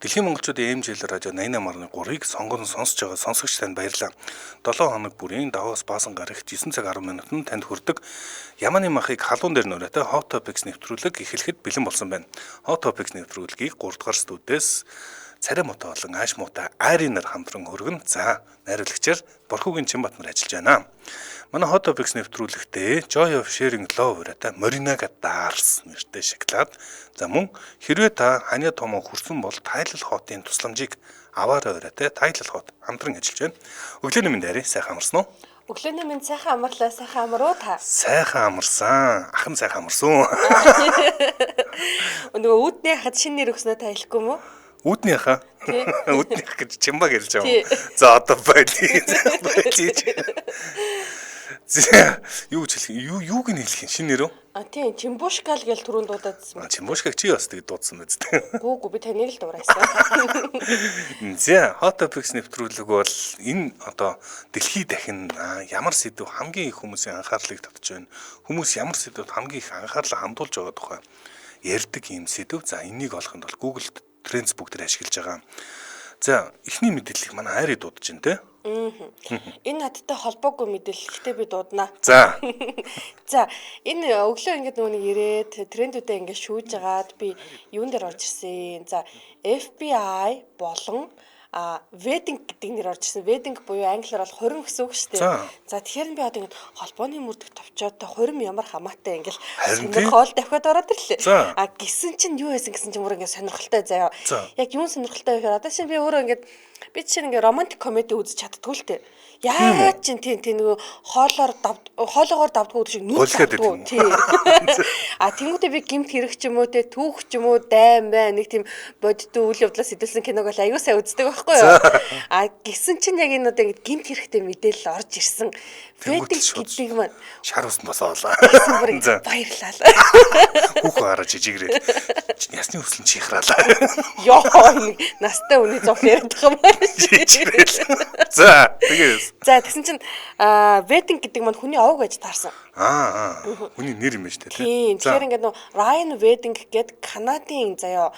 Дэлхийн монголчуудын ээжэл радио 88.3-ыг сонгон сонсож байгаа сонсогч танд баярлалаа. 7 хоног бүрийн Давоос баасан гарагт 9 цаг 10 минутанд танд хүрдэг Яманы махыг халуун дээр нөрөөтэй Hot Topics нэвтрүүлэг эхлэхэд бэлэн болсон байна. Hot Topics нэвтрүүлгийг 3 дугаар студиэс царай муутай болон ааш муутай Айрин нар хамтран өргөн. За, найруулагчаар Борхогийн Чинбатнар ажиллаж байна. Манай Hot Topics нэвтрүүлэгтээ Joy of Sharing Love ураатай Morinaga Dars нэртэй шоколад. За мөн хэрвээ та ханиа томоо хүрсэн бол Tidal Hot-ын тусламжийг аваарай ураатай Tidal Hot хамтран ажиллаж байна. Өглөөний минь дайрын сайхан амарсан уу? Өглөөний минь сайхан амарлаа, сайхан амруу та. Сайхан амарсан. Ахын сайхан амарсан. Нөгөө үүдний хад шинэ нэр өгснөө та хэлэхгүй мүү? Үүдний хаа? Үүдний хаа гэж Чимбаг хэлж байгаа. За одоо байлээ. Юу ч хэлэх юуг нь хэлэх юм шинэ нэр үү? Тийм, Чимбушкал гэж түрүүнд дуудаадсан. Чимбушкаг чи бас тэг дуудсан биз дээ. Гүү би таныг л дуурайсан. За, Hot Topics нэвтрүүлэг бол энэ одоо дэлхий дахин ямар сэдв хамгийн их хүмүүсийн анхаарлыг татж байна. Хүмүүс ямар сэдвд хамгийн их анхаарлаа хандуулж байгаа тухай ярьдаг юм сэдв. За, энийг олоход бол Google Trends бүгд ашиглаж байгаа. За, эхний мэдээллийг манай Айри дуудаж байна те. Энэ надтай холбоогүй мэдээлэл гэхдээ би дуудана. За. За, энэ өглөө ингээд нөгөө нэг ирээд трендүүдээ ингээд шүүж агаад би юун дээр орж ирсэн. За, FBI болон wedding гэдэг нэр орж ирсэн. Wedding буюу англиар бол хурим гэсэн үг шүү дээ. За тэгэхээр би одоо ингэ холбооны мөрдөх товчоотой хурим ямар хамаатай ингээл сонирхол давхиад ороод ирлээ. Гисэн чинь юу байсан гэсэн чинь бүр ингэ сонирхолтой заяа. Яг юун сонирхолтой вэ гэхээр одоо чинь би өөрөө ингэ би чинь ингэ романтик комеди үзэж чаддгүй л дээ. Яагаад чинь тийм нөгөө хоолоогоор давдгуу шиг нүд давдгуу. Тийм. Тэнгүүтээ би гимт хэрэг ч юм уу те түүх ч юм уу дайм бай нэг тийм бодиттой үйл явдлаас хэдүүлсэн киног бол аягүй сайн үздэг байхгүй юу? Гисэн чинь яг энэ одоо ингэ гимт хэрэгтэй мэдээлэл орж ирсэн. Wedding гэдэг маань шар уснд босоолаа. Баярлалаа. Хүүхөө хараа жижигрээ. Ясны хүслэн чихраалаа. Йоо настай үний зов яриад байгаа юм байна. За тэгээс. За тэгсэн чинь wedding гэдэг маань хүний овог гэж таарсан. Хүний нэр юм шүү дээ. Тийм. Тэгэхээр ингээд нөө Ryan Wedding гэдэг Канадын заяа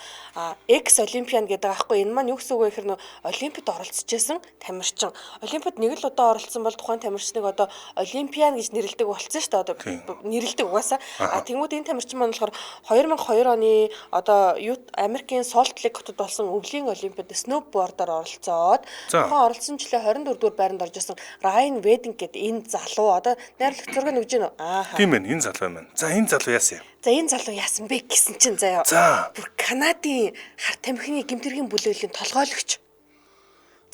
X Olympian гэдэг аахгүй энэ маань юу гэсэн үг вэ гэхээр нөө Олимпиад оролцож байсан тамирчин. Олимпиад нэг л удаа оролцсон бол тухайн тамирчныг одоо Олимпиан гэж нэрлэдэг болсон шүү дээ. Одоо нэрлэдэг угаасаа. Тэнгүүд энэ тамирчин маань болохоор 2002 оны одоо Америкийн Солт Лейк хотод болсон өвлийн Олимпиад сноубордоор оролцоод тухайн оролцсон жилийн 24 дугаар байранд орж исэн Ryan Wedding гэдэг энэ залуу одоо найрлагч зураг өгж байна уу? Тийм ээ, энэ залуу юм байна. За энэ залуу яасан юм? За энэ залуу яасан бэ гэсэн чинь заяа. Бүр Канадын харт тамхины гэмтэргийн бүлэглэлийн толгойлогч.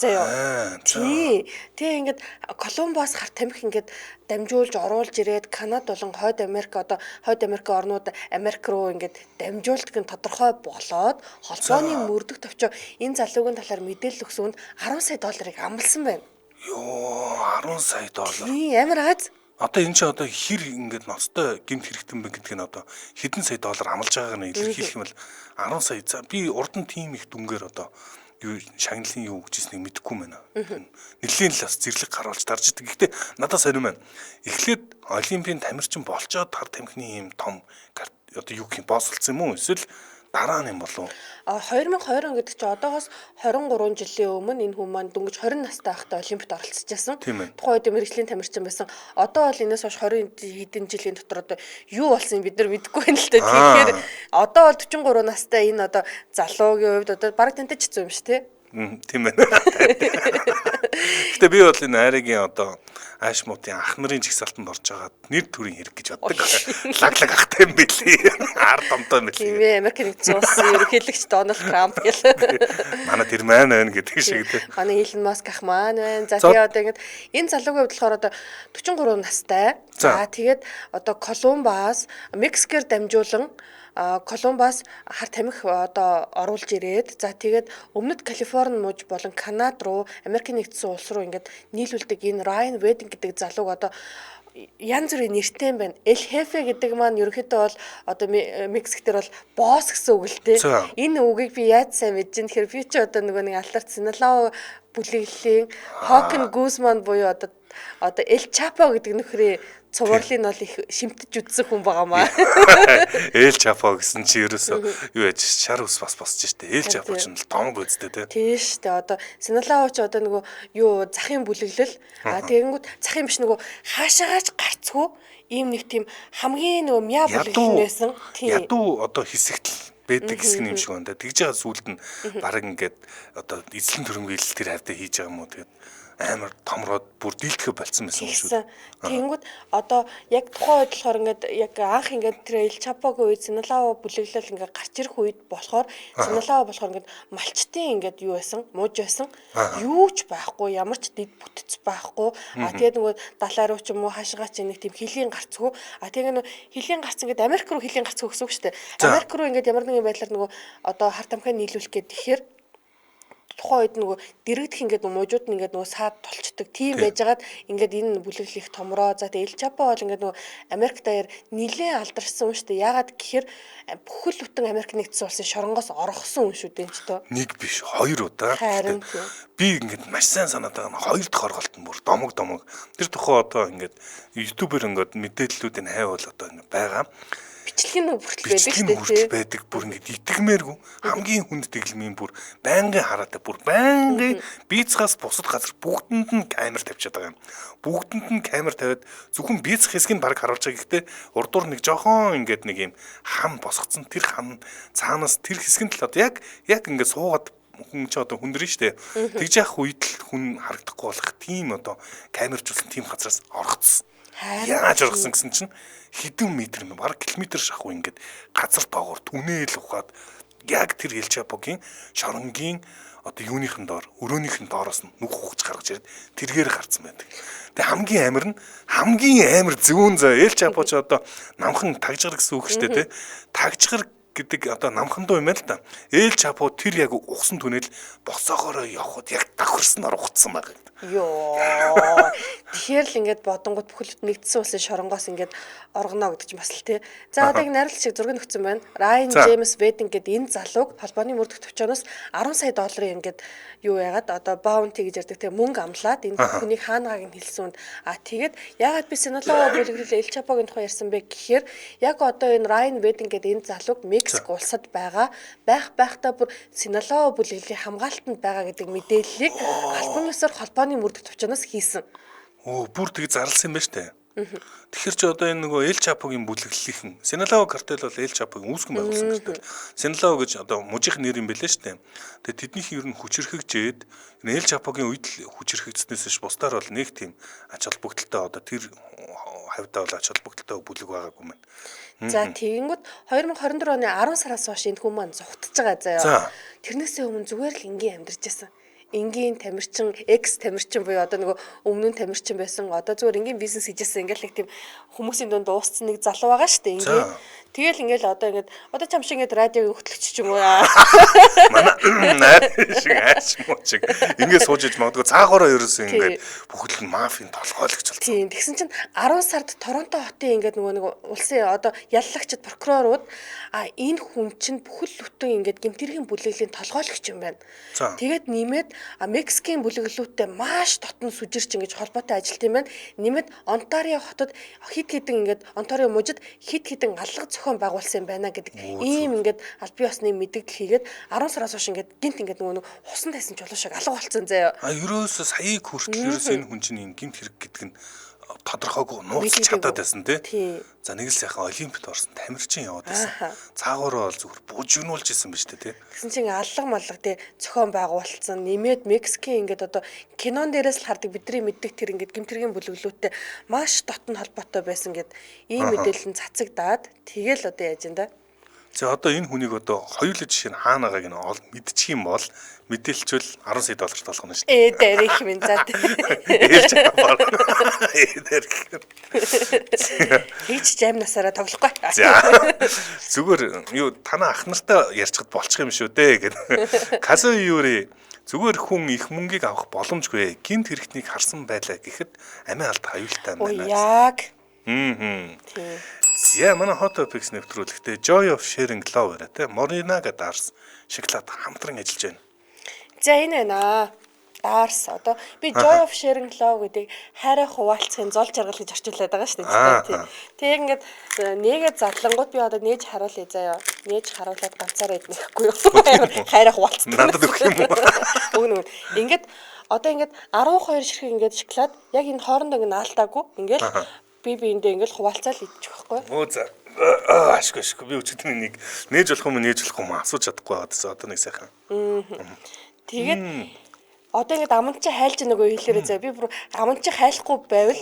Заяа. Тий ингээд Колумбас харт тамхи ингээд дамжуулж оруулж ирээд Канад болон Хойд Америк одоо Хойд Америк орнууд Америк руу ингээд дамжуулдаг нь тодорхой болоод холбооны мөрдөх төвчөө энэ залуугийн талаар мэдээлэл өгсөнд $10 сая амласан байна. Йоо, $10 сая. Тий, амар аз. Одоо энэ чинь одоо хэр ингээд ноцтой гэмт хэрэгтэн бэ гэдгийг нь одоо хэдэн сая доллар амлаж байгааг нь илэрхийлэх юм бол 10 сая. За би урд нь тийм их дүнгээр одоо юу шагналын юу гэжсэнийг мэдэхгүй байна. Нэлийн л бас зэрлэг гаруулж дарж идэг. Гэхдээ надад сонирм байна. Эхлээд Олимпийн тамирчин болчоод хар тамхины юм том одоо юу гэх юм боссолцсон юм уу? Эсвэл дараа нь юм болов уу? 2020 гэдэг чинь одоогоос 23 жилийн өмнө энэ хүн маань дөнгөж 20 настай байхдаа Олимпиад оролцож байсан. Тухайн үед мэргэжлийн тамирчин байсан. Одоо бол энэс хойш 20 хэдэн жилийн дотор одоо юу болсон бид нар мэдэхгүй байна л дээ. Тэгэхээр одоо бол 43 настай энэ одоо залуугийн хувьд одоо бараг тантай ч хэцүү юм шүү те. Тийм байна. Гэтэ би бол энэ Айригийн одоо ааш муутын ах нарын жигсаалтанд орж байгаа нэр төрийн хэрэг гэж боддог. Лаглаг ахтай юм билий. Ард домтой юм билий. Тийм ээ, Америкийн нэгдсэн улсын ерөнхийлөгч Дональд Трамп гэл. Манай тэр маань байна гэдэг шиг тийм. Манай Илон Маск ах маань байна. За тэгээ одоо ингэж энэ залуугийн хувьд болохоор одоо 43 настай. За тэгээд одоо Колумбас, Мексикээр дамжуулан Колумбас харт тамхи одоо оруулж ирээд за тэгээд өмнөд Калифорни мужи болон Канад руу Америкийн нэгдсэн улс руу ингээд нийлүүлдэг энэ Ryan Wedding гэдэг залууг одоо янз бүрийн нэртэй байна. El Jefe гэдэг маань ерөнхийдөө бол одоо Мексик дээр бол босс гэсэн үг л дээ. Энэ үгийг би яаж сайн мэдэж юм тэгэхээр би ч одоо нөгөө нэг Алтарт Синалао бүлэглэлийн Joaquin Guzman буюу одоо El Chapo гэдэг нөхрийн цувралыг нь бол их шимтэж үзсэн хүн байгаамаа. Эл Чапо гэсэн чи ерөөсөө юу яаж шар ус бас босч штэ. Эл Чапо ч нь л томог үздэй те. Тийш тэ одоо Синалао ч одоо нөгөө юу захын бүлэглэл тэгэнгүүт захын биш нөгөө хаашаагач гарцгүй ийм нэг тийм хамгийн нөгөө мяа бүлэглэл байсан. Ядуу одоо хэсэгт байдаг хэсэг юм шиг байна да. Тэгж байгаа сүулт нь баг ингээд одоо эзлэн төрөнгө ил тэр хавьтаа хийж байгаа юм уу тэгээд амар томроод бүр дийлдэхэ болцсон байсан юм шүү. Тэгэнгүүт одоо яг тухайн үед болохоор ингээд яг анх ингээд тэр Эл Чапогийн үед Синалао бүлэглэл ингээд гарч ирэх үед болохоор Синалао болохоор ингээд малчтын ингээд юу байсан мууж байсан юу ч байхгүй ямар ч дэд бүтц байхгүй тэгээд нөгөө далаа руу ч юм уу хаашгаа ч нэг тийм хилийн гарцгүй тэгээд нөгөө хилийн гарц ингээд Америк руу хилийн гарцгүй гэсэн үг шүү дээ. Америк руу ингээд ямар нэгэн байдлаар нөгөө одоо харт амхаа нийлүүлэх гээд тэгэхээр тухайн үед нөгөө дэрэгдэх ингээд мужууд нь ингээд нөгөө саад толчдөг тийм байжгаад ингээд энэ бүлэглэл их томроо за тэгээ Эл Чапо бол ингээд нөгөө Америк даяар нилээн алдарсан юм шүү дээ. Ягаад гэхээр бүхэл бүтэн Америк нэгдсэн улсын шоронгоос орохсон юм шүү дээ ч тоо. Нэг биш хоёр удаа. Би ингээд маш сайн санаад байгаа нь хоёр дахь орголт нь бүр домог. Тэр тухай одоо ингээд YouTube-ээр ингээд мэдээллүүдийн хайвал одоо ингээд байгаа. Бичлэгийн хүртэл байдаг бүр ингээд итгэмээргүй хамгийн хүнд дэглэмийн бүр байнгын хараатай бүр байнгын бицхаас бусад газар бүгдэнд нь камер тавьчихад байгаа юм. Бүгдэнд нь камер тавиад зөвхөн бицх хэсгийг баг харуулж байгаа гэхдээ урдуур нэг жоохон ингээд нэг юм хам босгоцсон тэр хам цаанаас тэр хэсгийн талаад яг ингээд суугаад хүн ч одоо хүндрэн штэ. Тэгж явах үед л хүн харагдахгүй болох тийм одоо камержуулсан тийм газараас оргоцсон. Яаж оргосон гэсэн чинь хэдэн метр юм баг километр шахуу ингээд газар доогоор түнээл ухаад яг тэр Эл Чапогийн шоронгийн одоо юуныхын доор өрөөнийхэн доороос нь нүх хугаж гаргаж ирээд тэргээр гарцсан байдаг. Тэгээ хамгийн амар зүүн заа Эл Чапо ч одоо намхан тагжгар гэсэн үг шүү дээ тий. Тагжгар гэдэг одоо намхан дуу юм л да. Эл Чапо тэр яг ухсан түнэл босоогоороо явхад яг давхарснаар ухацсан байгаа. Йоо. Тэгэхээр л ингээд бодонгууд бүхэл нэгдсэн улсын шоронгоос ингээд оргоно гэдэг ч бас л тий. За одоо яг найруулагч шиг зураг нөхцөн байна. Райан Джеймс Вединг гэдэг энэ залууг холбооны мөрдөх төвчөөс 10 сая долларын ингээд юу яагаад одоо баунти гэж ярьдаг тий мөнгө амлаад энэ хүний хаангааг нь хэлсэн. Тэгээд яагаад би Синалао бүлэглэл Эл Чапогийн тухай ярьсан бэ гэхээр яг одоо энэ Райан Вединг гэдэг энэ залууг Мексик улсад байхдаа бүр Синалао бүлэглэлийн хамгаалтанд байгаа гэдэг мэдээллийг албан ёсоор холбооны мөрдөх төвчөөс хийсэн. Бүр тэг зарласан юм байна штэ. Тэгэхээр чи одоо энэ нөгөө Эл Чапогийн бүлэглэлийнхэн Синалао картел бол Эл Чапогийн үүсгэн байгуулсан картел. Синалао гэж одоо мужих нэр юм байлээ штэ. Тэгээ тэднийх ер нь хүчрхэгжээд Эл Чапогийн үед л хүчрхэгдснээс ш бусдаар бол нэг тийм ач холбогдолтой одоо тэр хавьдаа бол ач холбогдолтой бүлэг байгаагүй юм. За тэгэнгүүт 2024 оны 10 сараас хойш энэ хүмүүс маань зугтаж байгаа заяа. Тэрнээсээ өмнө зүгээр л энгийн амьдарч байсан. Энгийн тамирчин, экс тамирчин буюу одоо нөгөө өмнө нь тамирчин байсан. Одоо зүгээр энгийн бизнес хийжсэн ингээл нэг тийм хүмүүсийн дунд дууссан нэг залуу байгаа шүү дээ. Энгийн. Тэгэл ингээл одоо чам шиг ингээд радиогийн хөтлөгч ч юм уу. Манай шиг ааш муучиг. Ингээд сууж иж магадгүй цаагаараа ерөөсөө ингээд бүхэл нь мафийн толгойлогч болсон. Тийм. Тэгсэн чинь 10 сард Торонто хотын ингээд нөгөө улсын одоо яллагчид прокурорууд энэ хүн чинь бүхэл бүтэн ингээд гэмтэргийн бүлэглэлийн толгойлогч юм байна. Тэгээд нэмээд Мексикийн бүлэглэлүүдтэй маш дотн сүжирч ингэж холбоотой ажилт юм байна. Нэмээд Онтарио хотод хит хитэн ингээд Онтарио мужид хит хитэн алга зохион байгуулсан юм байна гэдэг ийм ингээд аль бие усны мэдээлэл хийгээд 10 сараас хойш ингээд гинт ингээд нөгөө хусан тайсан чулуу шиг алга болцсон заяа. Ерөөсөө саяыг хүртэл ерөөсөө энэ хүн чинь гинт хэрэг гэдэг нь тодорхойгүй нууц чадаад байсан тий. За нэг л сайхан олимпиад орсон тамирчин яваад байсан. Цаагаараа бол зүгээр бужигнуулж исэн биз дээ тий. Тэгсэн чинь алга малга тий зохион байгуулсан. Нэмээд Мексикийн ингээд одоо кинон дээрээс л хардаг бидний мэддэг тэр ингээд гэмтэргийн бүлэглэлүүдтэй маш дотн холбоотой байсан гэд ийм мэдээлэл нь цацагдаад тэгэл одоо яаж юм да. За одоо энэ хүнийг одоо хоёулаа жишээ нь хаана байгааг нь мэдчих юм бол мэдээлчвэл 10 сая долларт болох нь шүү дээ. Дээрх минь за. Ээлж аваар. Хийж жам насаараа тоглохгүй. За. Зүгээр юу танаа ах нартай ярьчихад болчих юм шүү дээ гэд. Казо юури зүгээр хүн их мөнгийг авах боломжгүй. Гинт хэрэгтнийг харсан байлаа гэхэд амиа алт аюултай юм байна. Яг. За манай Hot Topics нэвтрүүлэгтээ Joy of Sharing Love те Morina гэдэг арс шоколад хамтран ажиллаж байна. За энэ байна. Дарс одоо би Joy of Sharing Love гэдэг хайраа хуваалцахын зол жаргал гэж орчуулад байгаа шүү дээ. Тэг ингээд нээгээд задлангууд би одоо нээж харуулъя заяа. Нээж харуулад ганцаараа идэх гэхгүй юу. Хайраа хуваалцдаг. Надад өгөх юм уу? Үгүй. Ингээд одоо ингээд 12 ширхэг ингээд шоколад яг энэ хоорондоо ингээд наалтаагүй. Ингээд би эндээ ингээд хуваалцаал идчих байхгүй. Оо за. Ашгүй би өчигдөр нэг нээж болох юм нээж болохгүй юм асууж чадахгүй байгаадсан одоо нэг сайхан. Тэгээд одоо ингээд аманчаа хайлж нөгөө хэлээрээ заа би бүр аманчаа хайлахгүй байвал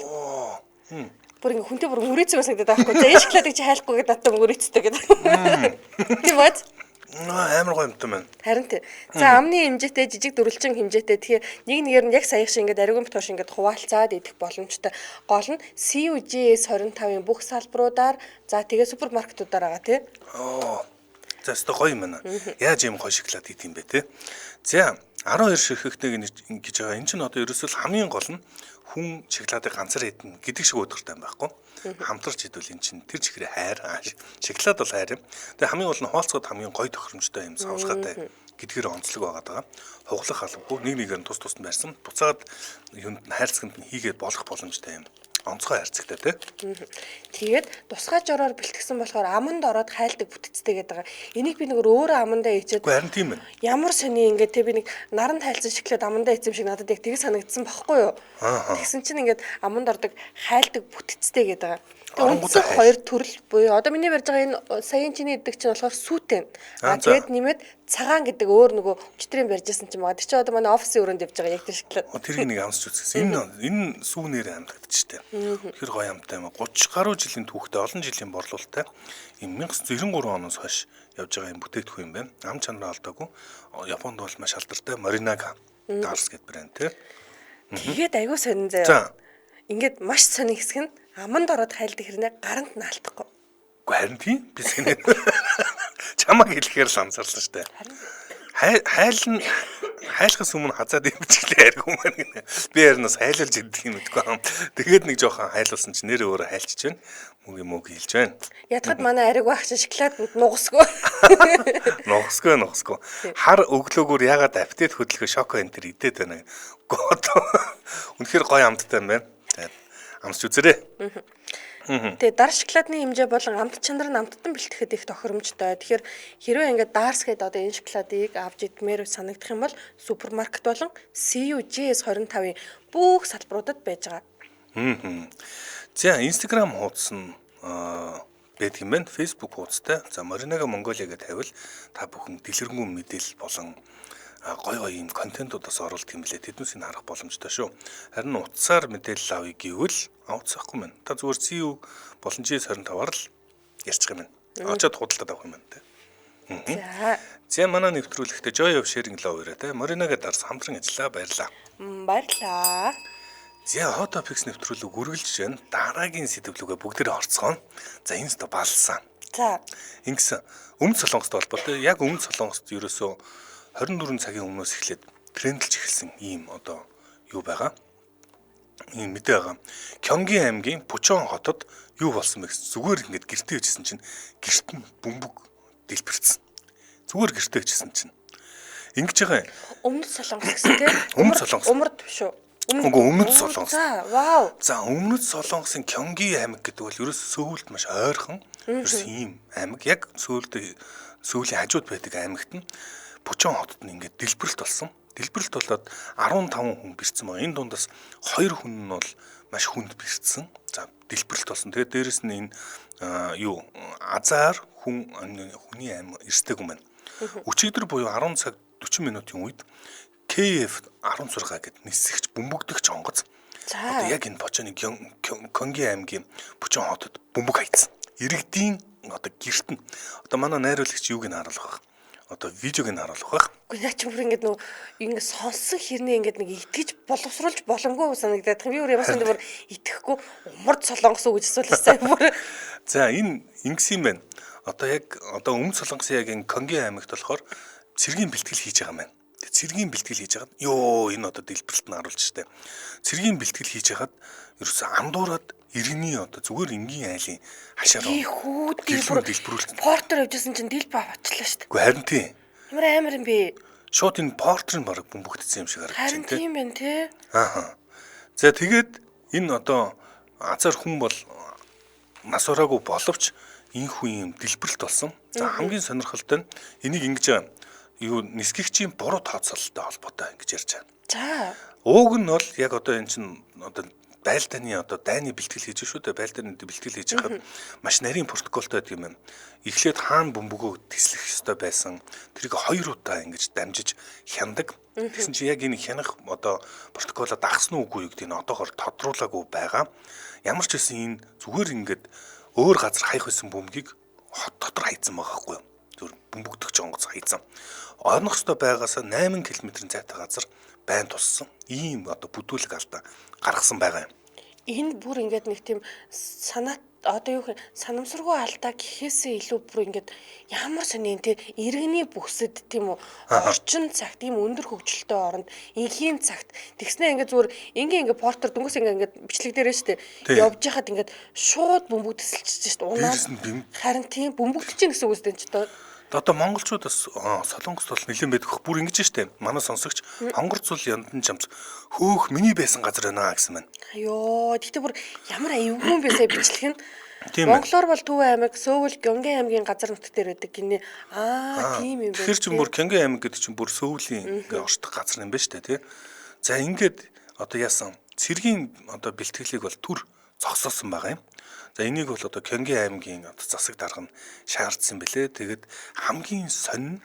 бүр ингээд хүнтэй бүр мөрөөцөө санагдаад байхгүй. За энэ шоколадыг чи хайлахгүй гэдэг надад мөрөөцтэй гэдэг. Тийм бод. Амар гоё юмтай байна. Харин тий. За амны хэмжээтэй жижиг дөрвөлжин хэмжээтэй тэгэхээр нэг нэгээр нь яг саяхан шиг ингээд ариун битгоош ингээд хуваалцаад идэх боломжтой. Гол нь CUGS 25-ын бүх салбаруудаар за тэгээ супермаркетуудаар байгаа тий. За өстой гоё юм байна. Яаж юм гоё шоколад идэх юм бэ те? За 12 ширхэгтэй гэж байгаа. Энэ чинь одоо ерөөсөө хамгийн гол нь хүн шоколадыг ганцаар идэх гэдэг шиг өдөртэй юм байхгүй. Хамтарч идвэл эн чинь тэр чихрээ хайр. Шоколад бол хайр юм. Тэгээ хамгийн гол нь хоолцоход хамгийн гоё тохиромжтой юм савлгатай гэдгээр онцлог байгаа. Хуглах албагүй нэг нэгээр нь тус тусд барьсан. Буцаад юунд нь хайрцагт нь хийгээд болох боломжтой юм. Онцгой хайрцагтай тий. Тэгээд тусгай жороор бэлтгэсэн болохоор аманд ороод хайлдаг бүтцтэй гэдэг. Энийг би нэг өөрөө амандаа ичээд. Харин тийм байна. Ямар сони ингээд те би нэг наранд хайлсан шоколад амандаа ицсэн шиг надад яг тгий санагдсан байхгүй юу? Тэгсэн чинь ингээд аманд ордог хайлдаг бүтцтэй гэдэг. Тэгээд үндсэн хоёр төрөл буюу одоо миний барьж байгаа энэ саяын чиний иддэг чинь болохоор сүтэн. Тэгээд нэмээд цагаан гэдэг өөр нөгөө өчтрийн барьжсэн чинь байгаа. Тэр чинь одоо манай офисын өрөөнд явж байгаа яг тэр шоколад. Тэрийг нэг амсч үзсэн. Энэ сүүнээр амтагдчихтэй. Тэр гоё амтай юм. 30 гаруй жилийн түүхтэй олон жилийн борлуулалттай юм 1993 оноос хойш явж байгаа юм бүтээгдэхүүн юм байна. Ам чанараа алдаагүй. Японд бол маш алдартай Morinaga Dars гэдэг брэнд тий. Тэгээд аягүй сонин заяа. Ингээд маш сонин хэсэг нь аманд ороод хайлдаг хэрнээ гаранд нь алдахгүй. Харин тийм бис гэнэ. Чамаг хэлэхээр л анзаарлаа штэ. Хайлахаас өмнө хазаад имчглээ ариг юм байна. Би ярнаас хайлуулж идэх юм гэдэггүй юм. Тэгээд нэг жоохон хайлуулсан чинь нэрээ өөрөө хайлчиж байна. Мөг хэлж байна. Ядахад манай ариг багч шоколад нугасгүй. Нугасгүй. Хар өглөөгөр ягаад аппетит хөдөлгөө шоко энэ төр идээд байна. Үнэхээр гоё амттай юм байна. Тэгээд амсч үзээрэй. Тэгээ дар шоколадны хэмжээ болон амт чанар нь амттан бэлтгэхэд их тохиромжтой. Тэгэхээр хэрвээ ингээд Дарс гэдэг одоо энэ шоколадыг авч идмээр санагдах юм бол супермаркет болон CUGS 25-ын бүх салбаруудад байж байгаа. За Instagram хуудас нь байдаг юм байна. Facebook хуудастай. За Morinaga Mongolia гэдэг тавил та бүхэн дэлгэрэнгүй мэдээлэл болон гой юм контентуудаас оруулдаг юм лээ. Тэднүүсийг харах боломжтой шүү. Харин утсаар мэдээлэл авъя гэвэл авцсахгүй мэн. Та зүгээр CU болон GS25-аар л ярьчих юм байна. Очоод худалдаад авах юм байна. За манай нэвтрүүлэгтээ Joy of Sharing Love-ээр те Morinaga Dars хамтран ажиллаа. Баярлалаа. Баярлалаа. За Hot Topics нэвтрүүлэг үргэлж байна. Дараагийн сэдвлүүгээ бүгдээрээ орцгоно. За энэ ч балсан. За ингэсэн өмнөд Солонгост холбоотой яг өмнөд Солонгост ерөөсөө 24 цагийн өмнөөс эхлээд трендлж эхэлсэн ийм одоо юу байгаа. Ийм мэдээ байгаа. Кёнгийн аймгийн Пучон хотод юу болсон бэ гэсэн зүгээр ингээд гэртээ ичсэн чинь гэрт нь бөмбөг дэлбэрсэн. Зүгээр гэртээ ичсэн чинь ингэж байгаа юм. өмнөд Солонгос гэсэн тийм. Өмнөд Солонгос. Умард шүү. Өмнөд Солонгос. За вау. За өмнөд Солонгосын Кёнгийн аймаг гэдэг бол ерөөс Сөүлд маш ойрхон. Ерөөс ийм аймаг яг Сөүлийн хажууд байдаг аймагт нь Пучон хотод нь ингээд дэлбэрэлт болсон. Дэлбэрэлт болоод 15 хүн бэрцсэн байгаа. Энэ дундаас 2 хүн нь бол маш хүнд бэрцсэн. За дэлбэрэлт болсон. Тэгээд дээрэс нь энэ азар хүний аим эрсдэг юм байна. Өчигдөр буюу 10 цаг 40 минутын үед KF 16 гэдэг нисгч бөмбөгдөгч онгоц. Одоо яг энэ Пучоны Кёнгийн аймгийн Пучон хотод бөмбөг хайцсан. Иргэдийн одоо гэрт нь одоо манай найруулагч юуг нь харуулах вэ? Одоо видеог нь харуулах байх. Гэхдээ наа чи бүр ингээд нөө ингээд сонсон хэрнээ ингээд нэг итгэж боловсруулж боломгүй санагдаад би өөр ямарсан дээр итгэхгүй умард Солонгос уу гэж асуулсан бүр. За энэ ингэсэн юм байна. Одоо өмнөд Солонгосын яг энэ Кёнгийн аймагт болохоор цэргийн бэлтгэл хийж байгаа юм байна. Тэгээ цэргийн бэлтгэл хийж хагаад энэ одоо дэлбэрэлт нь харуулж штэ. Цэргийн бэлтгэл хийж хагаад ерөөсөө андуураад иргэний одоо зүгээр энгийн айлын хашаар хүүд дэлбэрүүлсэн. Портер явжсэн чинь дэлб авчлаа штэ. Үгүй харин тийм. Ямар амар юм бэ? Шууд энэ портрын баг бөмбөгдсөн юм шиг Харин харагдаж байна тийм байна тий. Аа. За тэгээд энэ одоо азар хүн бол нас ороогүй боловч энэхүү юм дэлбэрэлт болсон. За хамгийн сонирхолтой нь энийг ингэж юу нисгэгчийн буруу тооцоололтой холбоотой ингэж ярьж байна. За. Ууг нь бол яг одоо эн чин одоо байлдааны одоо дайны бэлтгэл хийж шүү дээ. Байлдааны бэлтгэл хийж хахад маш нарийн протоколтой байдаг юм байна. Эхлээд хаана бөмбөгөө тислэх ёстой байсан. Тэрийг 2 удаа ингэж дамжиж хяндаг. Тэгсэн чинь яг энэ хянах одоо протоколоо дагсан уугүй юу гэдгийг одоогоор тодруулаагүй байгаа. Ямар ч байсан энэ зүгээр ингээд өөр газар хаях байсан бөмбөгийг хот дотор хайцсан байгаа хгүй юу. Зүгээр бөмбөгдөх жонгоц хайцсан. Орнох ёстой байгаас 8 км-ийн зайтай газар байн туссан. Ийм одоо бүдүүлэг алдаа гаргасан байгаа юм. Энэ бүр ингээд нэг тийм санаа одоо юу гэх санамсаргүй алдаа гэхээсээ илүү бүр ингээд ямар сони энэ иргэний бүсэд тийм үү орчин цагт ийм өндөр хөгжилтэй оронд инхийн цагт тэгснэ ингээд зүгээр ингээд портер дөнгөс ингээд бичлэг дээрээ штэ явж хахад ингээд шууд бөмбөг тесэлчихэж штэ унаа харин тийм бөмбөгдөж гэсэн үг үстэй ч Одоо монголчууд бас солонгост бол нэлээд байдаг. Бүр ингэж штэ. Манай сонсогч хонгор цул яндан жамц хөөх миний байсан газар байна гэсэн байна. Йоо, тэгтээ бүр ямар аюулгүй байсаа бичлэг нь. Тийм Монголоор бол Төв аймаг, Сөүл, Гёнгийн аймгийн газар нутг дээр байдаг гинэ. Тийм юм байна. Тэр чинь бүр Гёнгийн аймаг гэдэг чинь бүр Сөүлийн ингээ оршдог газар юм байна штэ тий. За ингээд одоо яасан цэргийн одоо бэлтгэлийг бол түр зогсоосон байгаа юм. За энийг бол одоо Гёнгийн аймгийн одоо засаг дарга нь шаардсан бэлээ. Тэгээд хамгийн сонин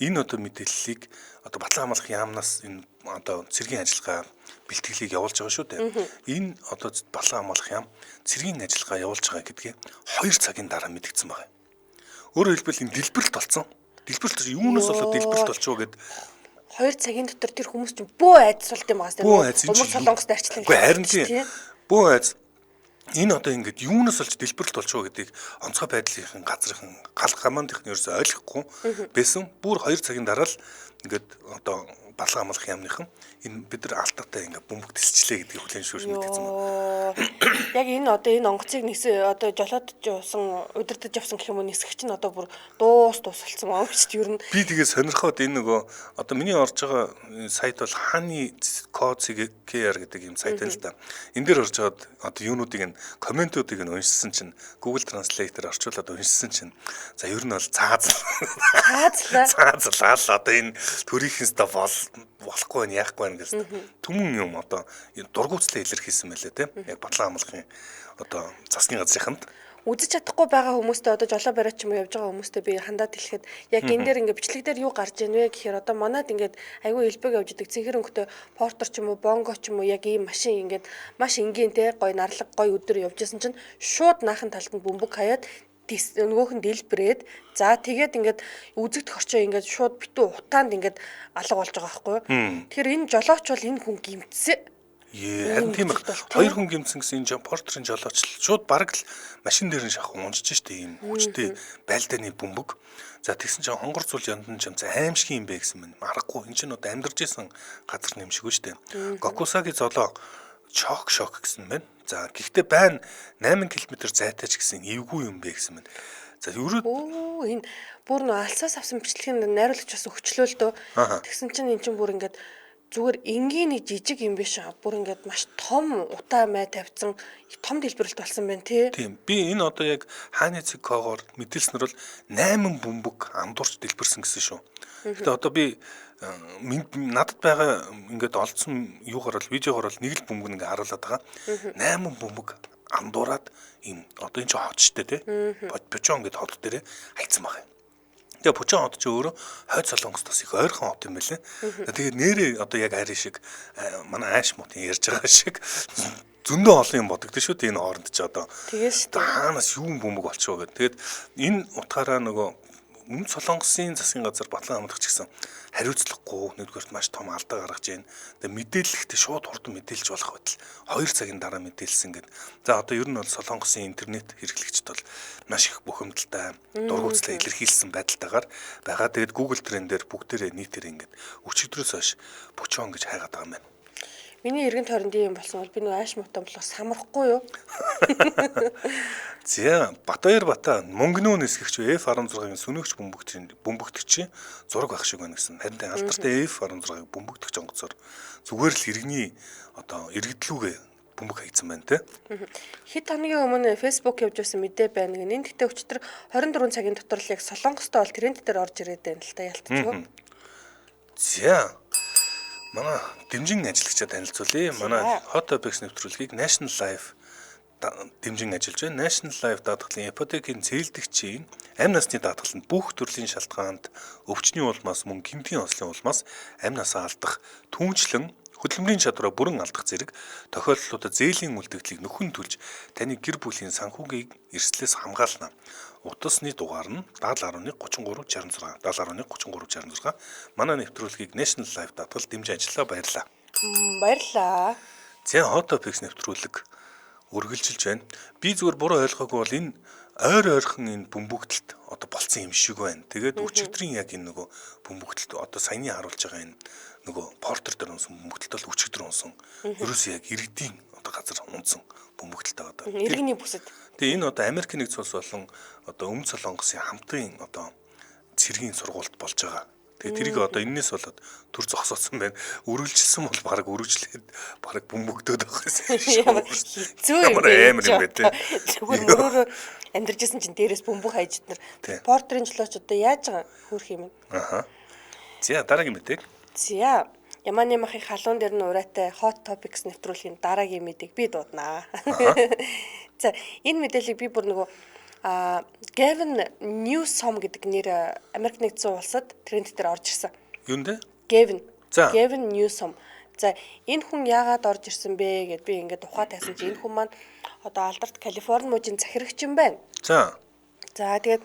энэ одоо мэдээллийг одоо Батлан хамгаалах яамнаас энэ одоо цэргийн ажиллагаа бэлтгэлийг явуулж байгаа шүү дээ. Энэ одоо Батлан хамгаалах яам цэргийн ажиллагаа явуулж байгаа гэдгийг 2 цагийн дараа мэдгдсэн байгаа. Өөрөөр хэлбэл энэ дэлбэрэлт болсон. Дэлбэрэлт юунаас болоод дэлбэрэлт болчихоо гэд 2 цагийн дотор тэр хүмүүс чинь бөө айдсуулт юм байна. Бөө айдс Умар солонгост арчлаа. Үгүй харин тийм. Бөө айдс энэ одоо ингээд юунаас олж дэлбэрэлт болчихоо гэдгийг онцгой байдлын газрын гал командын ерөөсөй ойлгохгүй байсан. Бүр 2 цагийн дараа л ингээд одоо Батлан хамгаалах яамныхан энэ бид нар алдаатай ингээд бөмбөг тэлчлээ гэдгийг хүлээн зөвшөөрч мэдгэсэн байна. Яг энэ одоо энэ онгоцыг одоо жолоодж явсан, удирдах явсан гэх юм уу нисгэгч нь одоо бүр дуусалцсан юм шүү дээ. Ер нь би тэгээ сонирхоод энэ нөгөө одоо миний орж байгаа сайт бол хааны KR гэдэг юм сайт л да. Энэ дээр орж байгаад одоо юунуудыг нь комментуудыг нь уншсан чинь Google Translate-ээр орчуулад уншсан чинь за ер нь бол цаазлаа одоо энэ төрийнхэнс та болохгүй нь яахгүй байна гэсэн. Түмэн юм одоо дургуутслаа илэрхийлсэн байлээ те. Яг Батлан хамгаалахын одоо засгийн газрынханд үзэж чадахгүй байгаа хүмүүстэй одоо жолоо бариач юм уу явж байгаа хүмүүстэй би хандаад хэлэхэд яг энэ дээр ингээд бичлэг дээр юу гарч ийн вэ гэхээр одоо манад ингээд айгүй элбэг явж идэг цэнхэр өнгөтэй портер ч юм уу бонго ч юм уу яг ийм машин ингээд маш энгийн те гой нарлаг гой өдөр явж исэн чинь шууд наахан талд нь бөмбөг хаяад нөгөөх нь дэлбрээд за тэгээд ингээд үзэгдэх орчоо ингээд шууд битүү утаанд ингээд алга болж байгаа байхгүй юу. Тэгэхээр энэ жолооч бол энэ хүн гимтсэн. Харин тийм их 2 хүн гимтсэн гэсэн энэ портрын жолооч шууд бараг л машин дээр нь шахах унжиж штэ ийм хүчтэй байлдааны бөмбөг. За тэгсэн чинь хонгор цул яндан ч аимшиг юм бэ гэсэн мэн. Аргагүй энэ чинь одоо амьдарч исэн газар нэм шиг штэ. Гокусаги золоо шок гэсэн байна. За гэхдээ байна 8 км зайтай ч гэсэн эвгүй юм бэ гэсэн мэн. За энэ бүр нөө алсаас авсан бичлэгийн найруулагч бас өгчлөө л дөө. Тэгсэн чинь эн чинь бүр ингээд зүгээр энгийн нэг жижиг юм биш аа. Бүр ингээд маш том утаа май тавьсан том дэлбэрэлт болсон байна тий. Тийм. Би энэ одоо яг хааны цэгкогоор мэдээлснээр бол 8 бөмбөг андуурч дэлбэрсэн гэсэн шүү. Гэтэ одоо би надад байгаа ингээд олдсон юугаар бол видеогоор бол нэг л бөмбөг ингээ харуулад байгаа. 8 бөмбөг андуураад ийм одоо энэ ч хот штэ тий. Бочон гэдэг хот дээрээ хайцсан байгаа юм. Тэгээ Бочон хот ч өөрөө хойд солонгостоос их ойрхон хот юм байлээ. Тэгээд нэрээ одоо яг ари шиг манай ааш мутын ярьж байгаа шиг зөндөө олон юм бодогдсон шүү дээ энэ хооронд ч одоо. Тэгээс шүү дээ. Хаанаас юу бөмбөг болчихоо гэдэг. Тэгээд энэ утгаараа нөгөө Өмнөд Солонгосын засгийн газар Батлан хамгаалах ч гэсэн хариуцлагагүй нэгдүгээрт маш том алдаа гаргаж байна. Тэгээ мэдээлэлтэй шууд хурдан мэдээлж болох байтал 2 цагийн дараа мэдээлсэн гэдэг. За одоо ер нь бол Солонгосын интернет хэрэглэгчд бол маш их бухимдалтай дургуутслаа илэрхийлсэн байдалтайгаар байгаа. Тэгээд Google Trend дээр бүгдээрээ нийтээр ингээд өчигдрөөс хойш Бочон гэж хайгаад байгаа юм байна. Миний эргэн тойронд юм болсон бол би нэг ааш мутан болох самрахгүй юу? За Батбаяр Бата мөнгнөө нисгэгч F16-ын сүнэгч бөмбөгтөгчийн зураг байх шиг байна гэсэн. Харин алдартай F16-ыг бөмбөгтөгч онгоцоор зүгээр л иргэний одоо иргэдлүүгээ бөмбөг хайцсан байна те. Хэд хоногийн өмнө Facebook явж байсан мэдээ байна. Энэ гэхдээ өчтөр 24 цагийн дотор л яг Солонгостой бол тренд дээр орж ирээд байна л та ялтчихгүй. За манай дэмжин ажиллагчаа танилцуулъя. Манай Hot Topics нэвтрүүлгийг National Life дэмжин ажиллаж байна. National Life даатгалын ипотекийн зээлдэгчийн амь насны даатгаланд бүх төрлийн шалтгаанд өвчний улмаас мөн гэмтийн ослын улмаас амь насаа алдах түүнчлэн хөдөлмөрийн чадвараа бүрэн алдах зэрэг тохиолдлуудад зээлийн үлдэгдлийг нөхөн төлж таны гэр бүлийн санхүүгийн эрсдлээс хамгаална. Утасны дугаар нь 70.3366 70.3366 манай нэвтрүүлгийг National Life даатгал дэмжиж ажиллаа баярлаа. Баярлаа. За Hot Topics нэвтрүүлэг үргэлжилж байна. Би зүгээр буруу ойлгоогүй бол энэ ойрхон энэ бөмбөгдөлт одоо болцсон юм шиг байна. Тэгээд өчигдрийн яг энэ нөгөө бөмбөгдөлт одоо саяны харуулж байгаа энэ нөгөө портер дээр унсан бөмбөгдөлт бол өчигдөр унсан. Ерөөсөө яг иргэдийн одоо газар унсан бөмбөгдөлт байгаа даа. Иргэний бүсэд. Тэгээ энэ одоо Америк нэгдсэн улс болон одоо Өмнөд Солонгосын хамтын одоо цэргийн сургуульд болж байгаа. Тэгээ тэрийг одоо энэс болоод төр зогсоосон байна. Үргэлжилсэн бол баг үргэлжлээд баг бөмбөгдөөд байгаа юм. Зүү юм бэ те. Зүгээр мөрөөрөө амьдарч исэн чинь дээрээс бөмбөг хайж иднэр. Портерын члооч одоо яаж байгаа хөрх юм бэ? Аха. За дараагийн мэдээг. За Яманы махын халуун дээр нь ураатай Hot Topics нэвтрүүлгийн дараагийн мэдээг би дууднаа. За энэ мэдээллийг би бүр нөгөө Gavin Newsom гэдэг нэр Америк нэгдсэн улсад тренд дээр орж ирсэн. Юунд вэ? Gavin Newsom. За энэ хүн яагаад орж ирсэн бэ гэд би ингээд ухаа тайсан чи энэ хүн маань одоо алдарт Калифорни мужийн захирагч юм байна. За тэгээд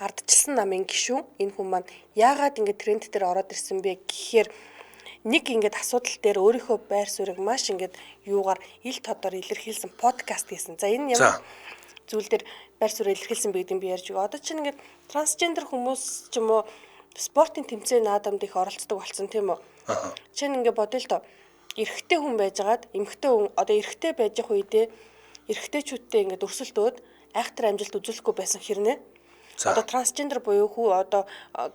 ардчилсан намын гишүүн энэ хүн маань яагаад ингээд тренд дээр ороод ирсэн бэ гэхээр нэг ингээд асуудал дээр өөрийнхөө байр суурийг маш ингээд юугаар ил тодор илэрхийлсэн подкаст хийсэн. За энэ ямар зүйл дээр байр суурийг илэрхийлсэн бэ гэдэг нь би ярьж байгаа. Одоо чинь ингээд трансгендер хүмүүс ч юм уу спортын тэмцээн наадамд их оролцдог болсон тийм үү? Чинь ингээд бодъё л доо. Эрэгтэй хүн байжгаад эмэгтэй хүн одоо эрэгтэй байж явах үедээ эрэгтэйчүүдтэй ингээд өрсөлдөөд айхтар амжилт үзүүлэхгүй байсан хэрнээ. Одоо трансгендер буюу хүү одоо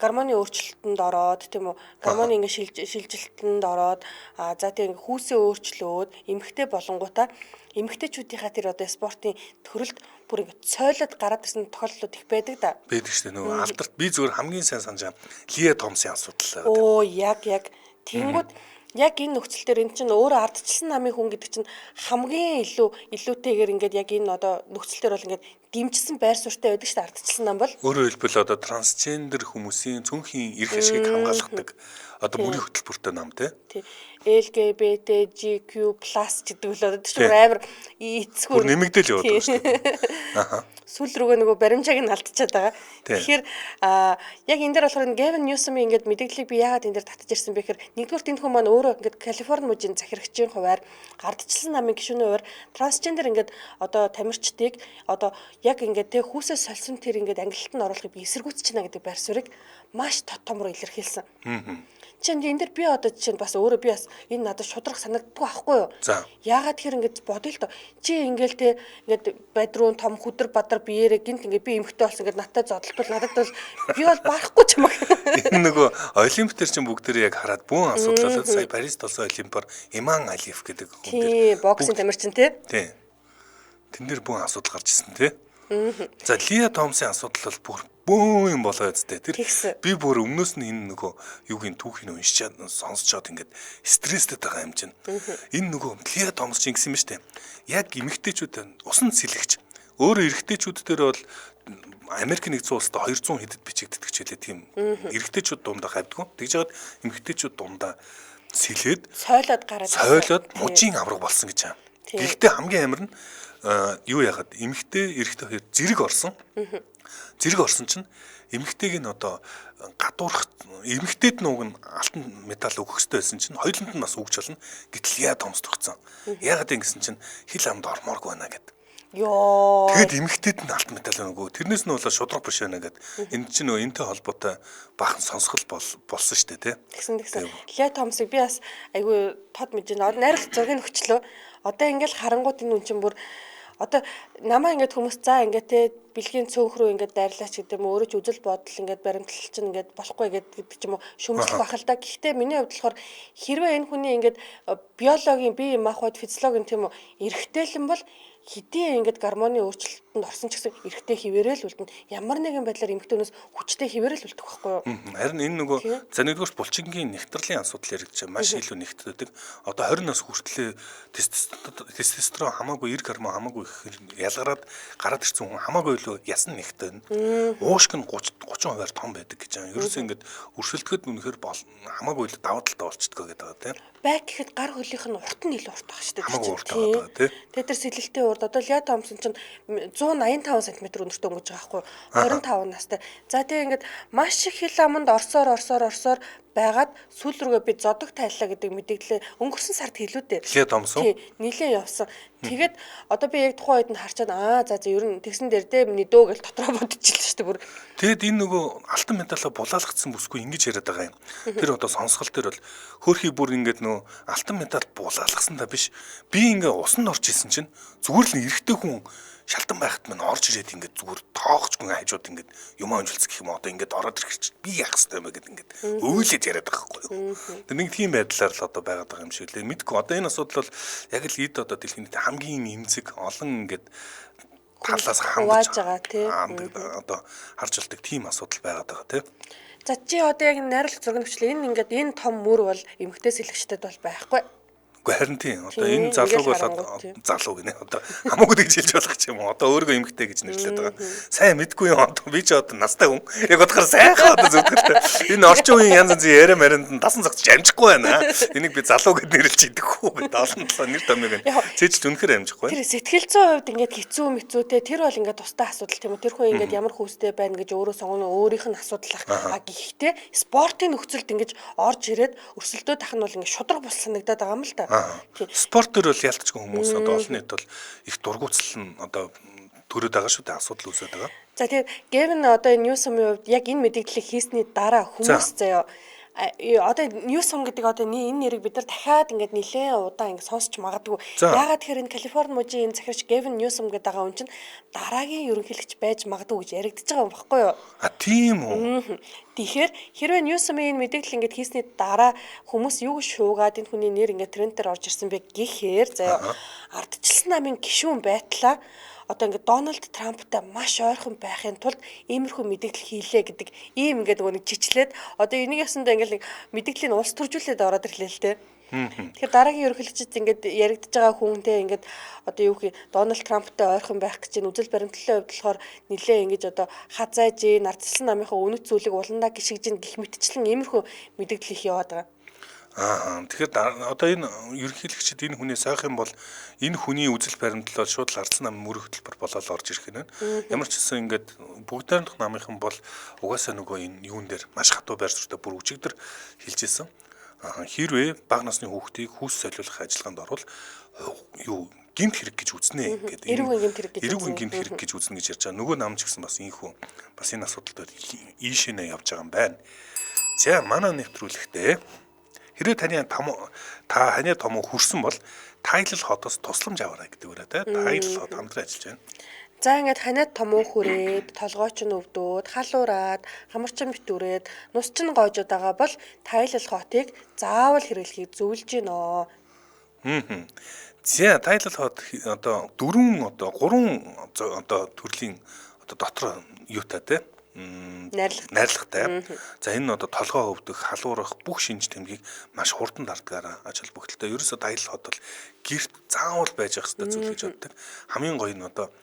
гормоны өөрчлөлтөнд ороод тийм үү гормоны ингээ шилжилтэнд ороод за тийм хүүсээ өөрчлөөд эмэгтэй болонгуудаа эмэгтэйчүүдийнхаа тэр одоо спортын төрөлд бүр ингээ цойлоод гараад ирсэн тохиолдлууд их байдаг да. Байдаг шүү дээ нөгөө алдарт би зүгээр хамгийн сайн санаж байгаа Лиа Томсын асуудал. Оо яг тэнгууд яг энэ нөхцөл дээр эн чинь өөрөө ардчилсан намын хүн гэдэг чинь хамгийн илүүтэйгээр ингээд яг энэ одоо нөхцөл дээр бол ингээд дэмжсэн байр суурьтай байдаг шүү дээ ардчилсан нам бол. Өөрөөр хэлбэл одоо трансгендер хүмүүсийн цөөнхийн эрх ашигыг хамгаалдаг одоо мөрийн хөтөлбөртэй нам тий. LGBTQ+ гэдэг л одоо тийм амар эцгүй нэмэгдэл яваад байгаа шүү дээ. Сүүл рүүгээ нөгөө баримжааг нь алдчихад байгаа. Тэгэхээр яг энэ дээр болохоор Gavin Newsom-ийн ингээд мэдээллийг би яагаад энэ дээр татаж ирсэн бэ гэхээр нэгдүгээр энэ хүн маань өөрөө ингээд Калифорни мужийн захирагчийн хуваар гардчилсан намын гишүүний хуваар трансгендер ингээд одоо тамирчдыг одоо яг ингээд тэ хүүсээ сольсон тэр ингээд ангилалт нь оруулахыг би эсэргүүцэж байна гэдэг байр суурийг маш тотомроо илэрхийлсэн. Чинь энэ дээр би одоо жишээ нь бас өөрөө би бас энэ надад шудрах санагддаггүй байхгүй юу? Яагаад тэгэхээр ингэж бодъё л доо. Чи ингээл те ингээд бадруу том хүдэр бадар биеэрээ гинт ингээд би эмхтэй болсон ингээд надтай зодтолтол надад бол би бол барахгүй ч юм аа. Энэ нөгөө олимп дээр чинь бүгдээ яг хараад бүүн асуудал болоод сая Парист болсон олимпиар Иман Алиев гэдэг хүн дээр боксing тамирчин те. Тий. Тэн дээр бүүн асуудал гарч ирсэн те. За Лиа Томсын асуудал бол бөө юм болоо үстэй. Тэр би бүр өмнөөс нь энэ нөгөө юугийн түүхийг уншичаад сонсчоод ингээд стресстэй байгаа юм чинь. Энэ нөгөө Лиа Томс чинь гэсэн юм шүү дээ. Яг эмэгтэйчүүд усан сэлгэж өөрөө эрэгтэйчүүд дээр бол Америк нэгдсэн улсад 200 хэдэд бичигддэг ч хэлээ тийм эрэгтэйчүүд дундаа хавдгүй. Тэгж яагаад эмэгтэйчүүд дундаа сэлээд сойлоод мужийн авраг болсон гэж байгаа. Гэхдээ хамгийн амар нь юу яхад эмэгтэй эрэгтэй хоёр зэрэг орсон. Зэрэг орсон чинь эмэгтэйг нь одоо гадуурх эмэгтэйд нь уг нь алтан медаль өгөх хэрэгтэй байсан чинь хоёуланд нь бас өгч болно. Гэтэл яа томс тогтсон. Яагаад ингэсэн чинь хил амд ормооргүй байна гэд. Йоо. Тэгэд эмэгтэйд нь алтан медаль өгөө. Тэрнээс нь болоо шудраг биш байна гэд. Энд чинь нөө энтэй холбоотой баахан сонсгол болсон шүү дээ, Тэгсэн. Лиа Томсыг би бас айгүй тод мэдэж байна. Найрал зургийг өчлөө. Одоо ингээл харангууд энэ үн чинь бүр одоо намаа ингээд хүмүүс за ингээд те бэлгийн цөөнх рүү ингээд дайрлаач гэдэг юм өөрөө ч үзэл бодол ингээд баримтлал чинь ингээд болохгүй гэдэг ч юм уу шүмжлэх бахал та. Гэхдээ миний хувьд болохоор хэрвээ энэ хүний ингээд биологийн бие махбод физиологийн тийм үү эрэгтэйлэн бол хэдийн ингээд гормоны өөрчлөлтөнд орсон ч гэсэн эрэгтэй хിവэрэл үлдэнэ. Ямар нэгэн байдлаар эмэгтэйнээс хүчтэй хിവэрэл үлдэх байхгүй юу? Харин энэ нөгөө за нэгдүгээр булчингийн нэгтрэлийн асуудал яригдж байгаа. Маш илүү нэгтдэг. Одоо 20 нас хүртлээр тестостерон хамаагүй эрг гормон хамаагүй их ялгараад гараад ирсэн хүн хамаагүй илүү ясан нэгтэн. Уушг нь 30% том байдаг гэж байгаа. Ерөөсөө ингээд өрсөлдөхөд үнэхээр хамаагүй илүү даваа талтай болчихдгоо гэдэг байгаа тийм. Байг гэхэд гар хөлийнх нь урт нь илүү урт байгаа шүү дээ. Хамаагүй урт байгаа тийм. Тэгээд тэр сэлэлтийн урд одоо Лиа Томсон чинь 185 см өнөртөө өнгөж байгаа байхгүй 25 настай. За тэгээ ингээд маш их хил аманд орсоор байгаад сүүл рүүгээ би зодог тайллаа гэдэг мэдээлэл өнгөрсөн сард хэлүүдээ. Лиа Томсон. Тий, нилээн явсан. Тэгээд одоо би яг тухайн үед нь харчаад за ер нь тэгсэн дээр дээ миний дөө гэж дотроо бодчихлээ шүү дээ бүр. Тэгэд энэ нөгөө алтан медалаа булаалгацсан бүсгүй ингэж яриад байгаа юм. Тэр одоо сонсгол төр бол хөөрхий бүр ингээд нөө алтан медаль булаалгасан та биш. Би ингээ усанд орж исэн чинь зүгээр л эрэгтэй хүн шалтан байхад мань орж ирээд ингээд зүгээр тоогчгүй хажууд ингээд юм онжилц гэх юм одоо ингээд ороод ирэх чинь би яах ёстой юм бэ гэд ингээд өөлөж яриад байгаа байхгүй юу. Тэр нэг тийм байдлаар л одоо байгаад байгаа юм шиг лээ. Мэдгүй одоо энэ асуудал бол яг л эд одоо дэлхийн хамгийн эмзэг олон ингээд талаас хандж байгаа тий. Одоо харж болдог тийм асуудал байгаад байгаа тий. За чи одоо яг найрал зургийн хүчлээ энэ ингээд энэ том мөр бол эмгтэй сэлгчтэд бол байхгүй. Харин тийм одоо энэ залууг болоод залуу гинэ одоо хамаагүй гэж хэлж болох ч юм уу одоо өөрийгөө эмгтэй гэж нэрлэдэг байгаа. Сайн мэдгүй юм одоо би ч одоо настай хүн яг бодохоор сайхан одоо зүтгэлтэй энэ орчин үеийн янз янзын яриа маринд дасан зогсож амжихгүй байна. Энийг би залуу гэж нэрлэж идэхгүй гэдэг олон талаа нэр томьёог нь цээжж үнэхээр амжихгүй. Тэр сэтгэл зүйн хувьд ингээд хэцүү мэцүүтэй тэр бол ингээд тустай асуудал тийм үү. Тэр хүн ингээд ямар хүүстэй байна гэж өөрөө сонгоно өөрийнх нь асуудал ах. Гэхдээ спортын нөхцөлд ингээд орж ирээд өрсөлдөө тах нь бол ингээд шудраг бус санагдаад байгаа юм л да. Спорт төр бол ялтчгүй хүмүүс одоо олон нийт бол их дургуутсал нь одоо төрөд байгаа шүү дээ асуудал үүсээд байгаа. За тэгээд Гэвин одоо энэ Ньюсомын хувьд яг энэ мэдээллийг хийсний дараа хүмүүс заяа одоо Ньюсом гэдэг одоо энэ нэрийг бид нар дахиад ингээд нэлээд удаан ингээд сонсч магадгүй. Яагаад тэгэхээр энэ Калифорни мужийн энэ захирагч Гэвин Ньюсом гэдэг байгаа хүн чинь дараагийн ерөнхийлөгч байж магадгүй гэж яригдчихэж байгаа юм баггүй юу? Тийм үү. Тэгэхээр хэрвээ Ньюсомын энэ мэдээлэл ингээд хийсний дараа хүмүүс юу гэж шуугаад энэ хүний нэр ингээд трендээр орж ирсэн бэ гэхээр заяа ардчилсан намын гишүүн байтлаа одоо ингээд Дональд Трамптай маш ойрхон байхын тулд иймэрхүү мэдээлэл хийлээ гэдэг ийм ингээд нөгөө нэг чичлээд одоо энийг ясандаа ингээд нэг мэдээллийг улс төржүүлээд ороод ирлээ л дээ. Тэгэхээр дараагийн ерөнхийлөгчд ингээд яригдж байгаа хүнтэй ингээд одоо юу гэх Дональд Трамптай ойрхон байх гэж энэ үзэл баримтлалын хувьд болохоор нэлээ ингэж одоо хазааж ардчилсан намынхаа үнэт зүйлийг уландаа гიშгэж гих мэтчлэн иймэрхүү мэдээлэл их яваад байгаа. Тэгэхээр одоо энэ ерөнхийлөгчд энэ хүний сайх юм бол энэ хүний үзэл баримтлал шууд л ардсан намын мөрөх хөтөлбөр болоод орж ирэх нь. Ямар ч гэсэн ингээд бүгд найрамдах намынхан бол угаасаа нөгөө энэ юун дээр маш хатуу байр суурьтай бүр өчигдөр хэлжсэн. Хэрвээ бага насны хүүхдийг хүүс солиулах ажиллагаанд орвол юу гэмт хэрэг гэж үзнэ гэдэг. Эрүүгийн гэмт хэрэг гэж үзнэ гэж ярьж байгаа. Нөгөө нам ч гэсэн бас ийхүү бас энэ асуудалд ийшээ явж байгаа юм байна. За манай нэвтрүүлэгтээ хэрвээ та ханы том хүрсэн бол Тайлал хотоос тусламж аваарай гэдэг үрээ те. Тайлал хот хамтран ажиллаж байна. За ингээд ханаад томоо хүрээд, толгойч нь өвдөөд, халуураад, хамарчин битүүрээд, нус чин гоожод байгаа бол Тайлал хотыг заавал хэрэглэхийг зөвлөж гинөө. За Тайлал хот одоо 3 төрлийн одоо дотор юутай те. Найрлагатай. За энэ нь одоо толгой өвдөх, халуурах бүх шинж тэмдгийг маш хурдан дардгаараа аж холбогдолтой. Ерөөсөө Тайлал хот бол гэрт заавал байж ах хэвээр зүйл гэж боддог. Хамгийн гоё нь одоо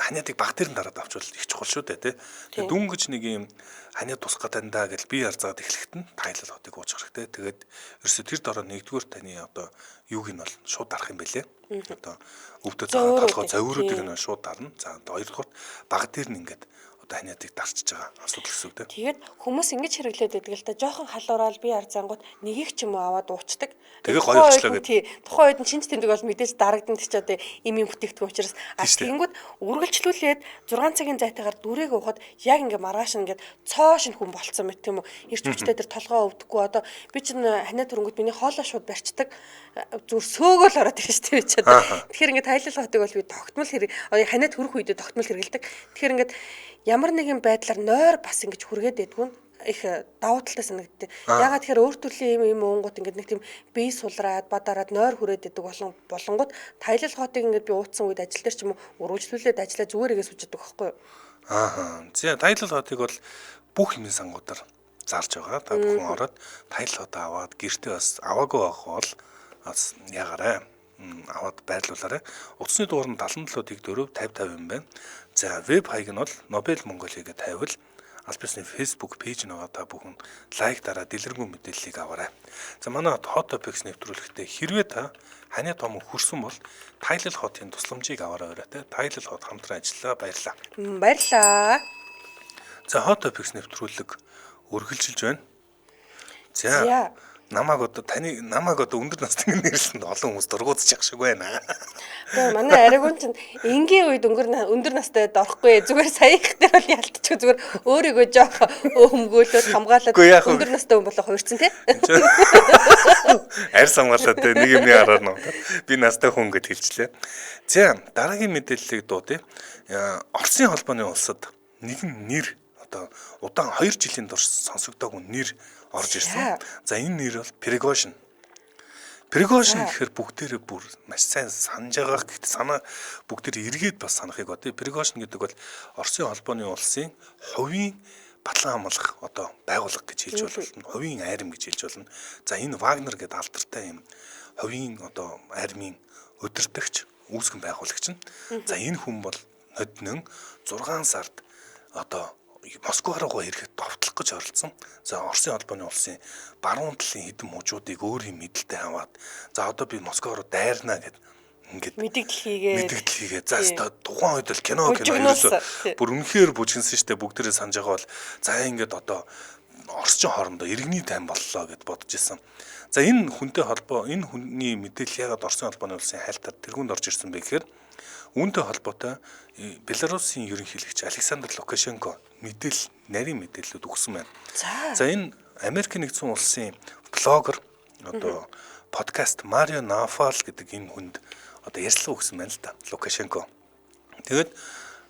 ханиадыг баг дээр нь дараад авчвал их чухал шүү дээ тий. Тэгээд дүнгэж нэг юм ханиад тусах тандаа гэж би харцаад эхлэхэд нь Тайлал хотыг ууж хэрэгтэй. Тэгээд ерөөсөө тэр дараа нэгдүгээр таны одоо юуг нь бол шууд дарах юм бэлээ. Одоо өвдөж байгаа толгой зовируудыг нь шууд дарна. За хоёрдугаар баг дээр нь ингээд одоо ханиадыг дарчиж байгаа асуудал гэсэн үг тийм. Тэгээд хүмүүс ингэж хэрэглээд байдаг л та жоохон халуураад би арзангууд нэгийг ч юм уу аваад уучдаг. Тэгээ гоё болчлоо гэдэг. Тухайн үед нь шинж тэмдэг бол мэдээж дарагдан ч одоо им бүтээгдэхүүн учраас тэгэнгүүт үргэлжлүүлээд 6 цагийн зайтайгаар дүрээг уухад яг ингээ маргааш ингээд цоо шин хүн болцсон мэт тийм үү. Ирч хүчтэй тэр толгоо өвдөхгүй одоо би чинь ханиад хөрөнгөд миний хоолоо шууд барьцдаг зүгээр сөөгөөл ороод ирж тийм ч одоо. Тэгэхээр ингээд тайлал хотыг бол би тогтмол ханиад хөрөх үедээ тогтмол хэрэгэлдэг. Тэгэхээр ингээд ямар нэгэн байдлаар нойр бас ингэж хүргээд байдгүй нь их давуу талтай санагддаг. Ягаад тэгэхээр өөр төрлийн юм уунгууд ингээд нэг тийм бие сулраад бадараад нойр хүрээд байдаг болонгууд тайлал хотыг ингээд би ууцсан үед ажил дээр ч юм уу үргэлжлүүлээд ажиллаа зүгээр игээ сууж байгаа байхгүй юу? За тайлал хотыг бол бүх юмын сангуудаар зарж байгаа. Та бүхэн ороод тайлал хотоо аваад гэртээ бас аваагүй байх бол бас ягаарай. Аваад байрлуулаарай. Утасны дугаар нь 77-4 5050 юм байна. За веб хаяг нь бол Nobel Mongolia-г тавил аль бисны Facebook пэйж нэгээ та бүхэн лайк дараа дэлгэрэнгүй мэдээллийг аваарай. За манай Hot Topics нэвтрүүлэгтээ хэрвээ та ханиа том хүрсэн бол тайлал хотын тусламжийг аваарай өрөөтэй. Тайлал хот хамтран ажиллаа баярлаа. Баярлаа. За Hot Topics нэвтрүүлэг үргэлжилж байна. За намайг одоо өндөр насны нэрлэнд олон хүмүүс дургуутчих шиг байна. Тэгээ манай аригун чинь энгийн үед өндөр настай дорохгүй зүгээр саях дээр бол ялтчих зүгээр өөрийгөө жоох өмгөөлөд хамгаалаад өндөр настай хүн болоо хуурсан тий. Арьс хамгаалаад нэг юмны хараар нөө. Би настай хүн гэж хэлчихлээ. За дараагийн мэдээллийг дуудъя. Оросын холбооны улсад нэгэн нэр одоо удаан 2 жилийн турш сонсогдоогүй нэр орж ирсэн. За энэ нэр бол Пригожин. Пригожин гэхээр бүгдээрээ бүр маш сайн санаж байгаа. Гэхдээ санаа бүгдээр эргээд бас санахыг одоо Пригожин гэдэг бол Оросын холбооны улсын хувийн батлан хамгаалах одоо байгууллага гэж хэлж болно. Хувийн арми гэж хэлж болно. За энэ Вагнер гэдэг алдартай юм хувийн одоо армийн өдөртөгч үүсгэн байгуулагч нь. За энэ хүн бол ноднон 6 сард одоо Москва руу ирэхэд довтлох гэж оролцсон. За Оросын холбооны улсын баруун талын хэдэн мужуудыг өөрийн мэдэлтэй аваад за одоо би Москва руу дайрна гэд ингээд мэдэгдэл хийгээ. За тухайн үед л кино ерөөсөө бүр үнэхээр бүжгэнсэн штэ бүгдээрээ санаж байгаа бол за ингээд одоо Оросчин хоорондоо иргэний тайм боллоо гэд бодож исэн. За энэ хүнтэй холбоо энэ хүний мэдээлэл ягаад Оросын холбооны улсын хайлтаар тэргуунд орж ирсэн бэ гэхээр үүнтэй холбоотой Беларусын ерөнхийлөгч Александр Лукашенко нарийн мэдээлэлүүд өгсөн байна. За энэ Америк нэгдсэн улсын блогер одоо подкаст Марио Нафал гэдэг энэ хүнд одоо ярьслага өгсөн байна л да Лукашенко. Тэгээд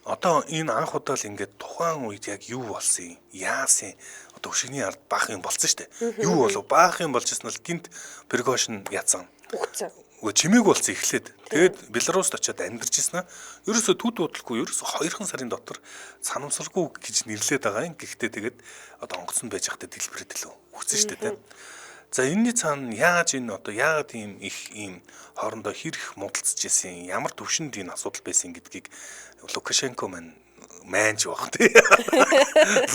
одоо энэ анх удаа л ингээд тухайн үед яг юу болсон юм яасан одоо өшигний ард баах юм болсон шүү дээ. Юу болов баах юм болж ирсэн л гинт Пригожин яцсан. Чимээг болсон эхлээд тэгээд Беларуст очиод амьдарч ирсэн аа. Ерөөсө төд бодлохгүй ерөөсө 2 сарын дотор санамсаргүй гэж нэрлээд байгаа юм. Гэхдээ тэгээд одоо онгоцсон байж хахад дэлбэрээд л өгсөн шүү дээ. За энэний цаана яагаад ийм их ийм хоорондоо хэрэг муудалцж ирсэн ямар төвшөнд энэ асуудал байсан гэдгийг Лукашенко манж баг тий.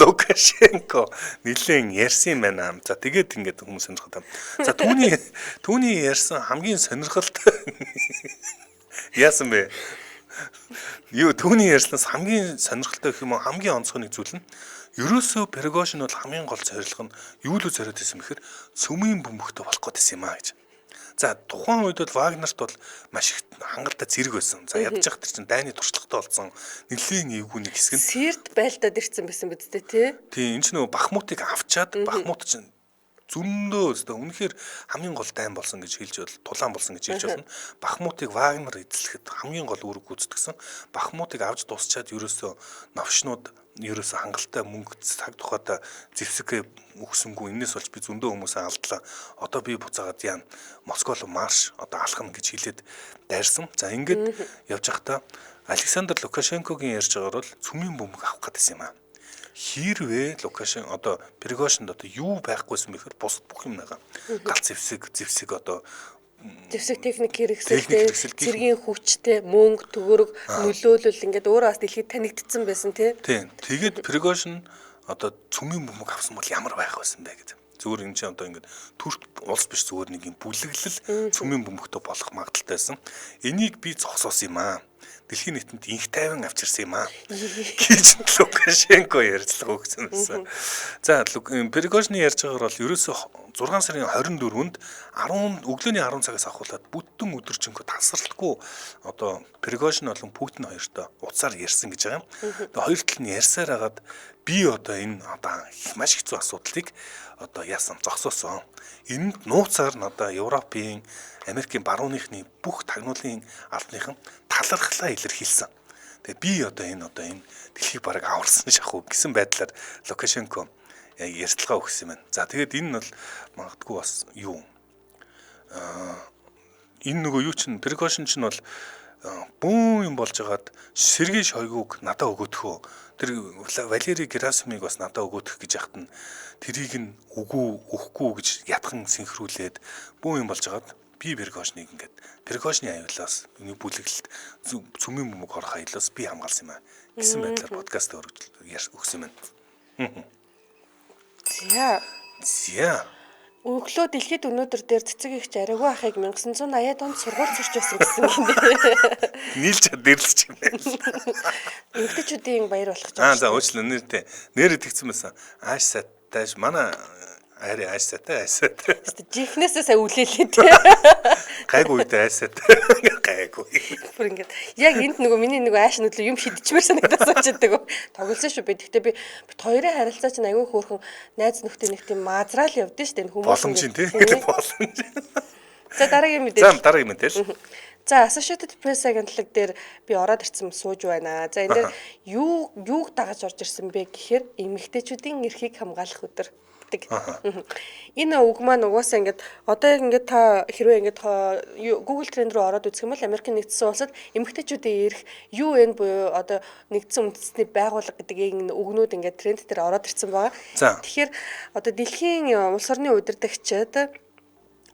Лукашенко нилээн ярьсан юм байна. За тэгээд ингээд хүмүүс сонирхоод байна. За түүний ярьсан хамгийн сонирхолтой яасан бэ? Түүний ярьснаас хамгийн сонирхолтой гэх юм уу хамгийн онцгой нэг зүйл нь ерөөсөө Пригожин бол хамгийн гол зорилго нь юу л зориод байсан бэхээр цөмийн бөмбөгтэй болох гэсэн юм аа гэж. За тухайн үед бол Вагнерт бол маш их хангалттай зэрэг байсан. За ядж явах чинь дайны туршлагатай болсон нэлийн эвгүй нэг хэсэг нь Сэрд байлдаад ирсэн байсан биз дээ тий. Тийм энэ ч нөгөө Бахмутыг авчаад Бахмут чинь зөндөө үнэхээр хамгийн гол дайн болсон гэж хэлж бол тулаан болсон гэж хэлж болно. Бахмутыг Вагнер эзлэхэд хамгийн гол үүрэг гүйцэтгсэн. Бахмутыг авч дуусчаад ерөөсөө новшнууд ерөөсөө хангалттай мөнгө цаг тухайда зэвсэг өгсөнгүй. Энээс болж би зөндөө хүмүүсээ алдлаа. Одоо би буцаагаад яа Москва руу марш одоо алхна гэж хэлээд дайрсан. За ингээд явж байхдаа Александр Лукашенкогийн ярьж байгаагаар бол цөмийн бөмбөг авах гэсэн юм аа. Хэрвээ Лукашенко одоо Пригожинд одоо юу байхгүйсэн бэхээр бус бүх юм байгаа. Галц зэвсэг одоо зэвсэг техник хэрэгсэлтэй цэргийн хүчтэй мөнгө төгөрөг нөлөөлөл ингээд өөрөө бас дэлхийд танигдсан байсан тий. Тийм. Тэгээд Пригожин одоо цөмийн бөмбөг авсан бол ямар байх байсан бэ гэдэг. Зүгээр энэ чинь одоо ингээд Турк улс биш зүгээр нэг юм бүлэглэл цөмийн бөмбөгтэй болох магадaltaй байсан. Энийг би зогсоосон юм аа. дэлхийн нийтэнд инх тайван авчирсан юм аа гэж Лукашенко ярьцлага өгсөн байсан. За Пригожины ярьж байгаагаар бол ерөөсөө 6 сарын 24-нд өглөөний 10 цагаас ахуулаад бүтэн өдөржингөө тасралтгүй одоо Пригожин болон Путин хоёртой уцаар ярьсан гэж байгаа юм. Тэгээ хоёр тал нь ярьсаар хагаад би одоо энэ одоо маш хэцүү асуудлыг одоо яасан зогсоосон. Энд нууцаар нь одоо Европын Америкийн барууныхны бүх тагнуулын албаныхан талархлаа илэрхийлсэн. Тэгээ би одоо энэ дэлхийг бараг аварсан шахуу гэсэн байдлаар Лукашенко ярьцлага өгсөн юм байна. За тэгээд энэ нь бол магадгүй бас юу энэ нөгөө юу чинь Пригожин чинь бол бүүн юм болж хагаад Сергей Шойгуг надад өгөөдөхөө тэр Валерий Герасимыг бас надад өгөөдөх гэж яхад нь тэрийг нь өгөхгүй гэж ятхан синхруулээд бүүн юм болж хагаад би Пригожиныг ингээд Пригожины аюулаас нэг бүлэглэлт цөмийн бөмбөг орох аюулаас би хамгаалсан юм аа гэсэн байдлаар подкаст өгсөн юм байна. За. Өглөө дэлхийд өнөөдөр дээр цэцэг ихч Аригу ахыг 1980-ад онд сургууль зурч байсан гэсэн юм. Нийлж дэрлэж юм байна. Эмэгтэйчүүдийн баяр болох гэж. За уучлаа нэр итгэсэн байсан. Ааш саттай манай ари ааш саттай. Жихнээсээ сая үлээлээ те. Гайгүй дээ ааш саттай. Гайгүй. Бүр ингээд яг энд нөгөө миний нөгөө ааш нүдлээ юм шидчихмээр санагдаад очиаддаг. Тоглосон шүү би. Гэхдээ би хоёрын харилцаа чинь аягүй хөөрхөн найз нөхдөд нэг тийм маазраал явдсан шүү дээ хүмүүс. Боломж нь тийм боломж. За дараагийн мэдээлэл. За дараагийн мэдээлэл. За Associated Press агентлаг дээр би ороод ирсэн сууж байна. За энэ дээр юуг дагаж орж ирсэн бэ гэхээр эмэгтэйчүүдийн эрхийг хамгаалах өдөр. Энэ үг маань угаасаа ингээд одоо яг ингээд та хэрвээ ингээд Google Trend руу ороод үзэх юм бол Америкийн нэгдсэн улсад эмэгтэйчүүдийн эрх UN буюу одоо нэгдсэн үндэсний байгууллага гэдэг энэ үгнүүд ингээд тренд дээр ороод ирсэн байгаа. Тэгэхээр одоо дэлхийн улс орны удирдагчид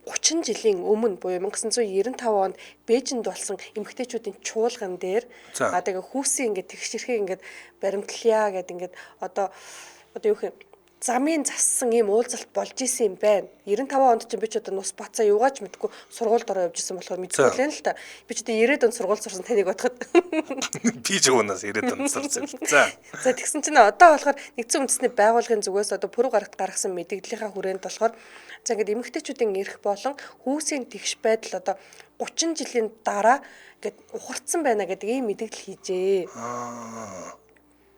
30 жилийн өмнө буюу 1995 онд Бээжинд болсон эмэгтэйчүүдийн чуулган дээр тэгээ хүүсийн ингээд тэгшэрхээ ингээд баримтлая гэдэг ингээд одоо юу гэх юм замын зассан ийм уулзалт болж исэн юм байна. 95 онд ч би ч одоо нус бацаа юугаач мэдгүй сургуульд ороо явж исэн болохоор мэдгүй лээ л та. Би ч одоо 90-ад онд сургууль сурсан таныг бодоход. Би ч уунаас 90-ад онд сурсан. За тэгсэн чинь одоо болохоор нэгдсэн үндэсний байгууллагын зүгээс одоо пүрэв гаргасан мэдээллийнхаа хүрээнд болохоор за ингээд эмэгтэйчүүдийн эрх болон хүүсийн тэгш байдал одоо 30 жилийн дараа ингээд ухарцсан байна гэдэг ийм мэдээлэл хийжээ.